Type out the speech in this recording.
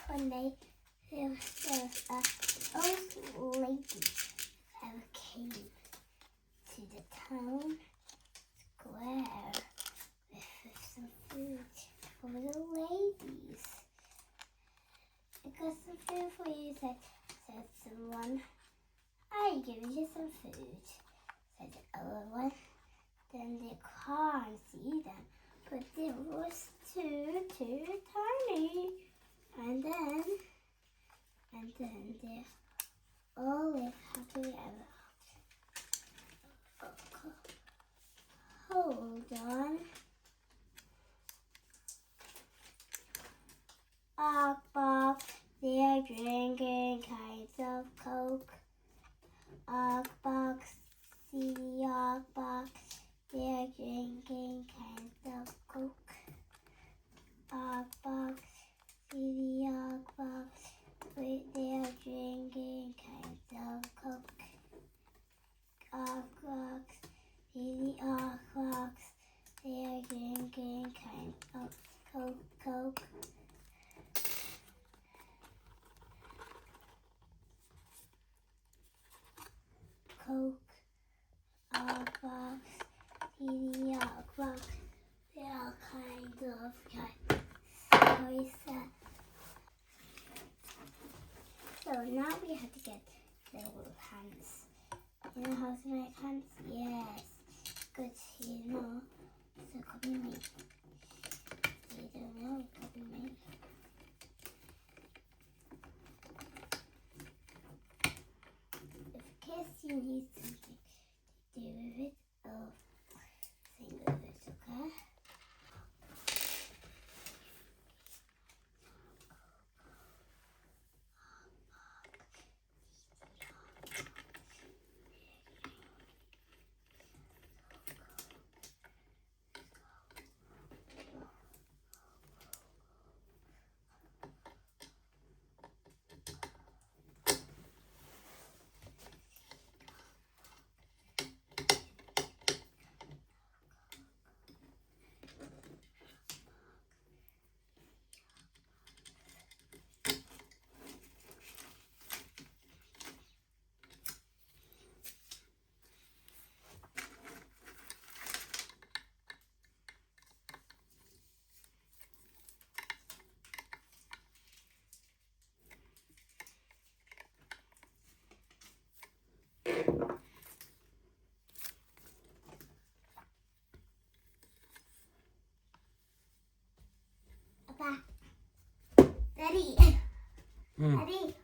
when there was an old lady ever came to the town square with some food for the ladies. I got some food for you, said someone. I give you some food, said the other one. Then they can't see them, but they was too tiny. And then they all live happily ever after. Hold on. Bark, bark, they're drinking kinds of Coke. Bark, bark, see the bark, bark, they're drinking kinds of Coke. Bark, bark, see the bark, bark, they're drinking kinds of Coke. Bark, bark, see the bark, bark, they're drinking kinds of Coke. Coke, box, TV, box, they are kind of sorry, sir. So now we have to get the little hands. You know how to make hands? Yes. Good, you know. So copy me. You don't know, copy me. In case you need something to do with it, or sing with it, okay? Papa, Daddy, Daddy.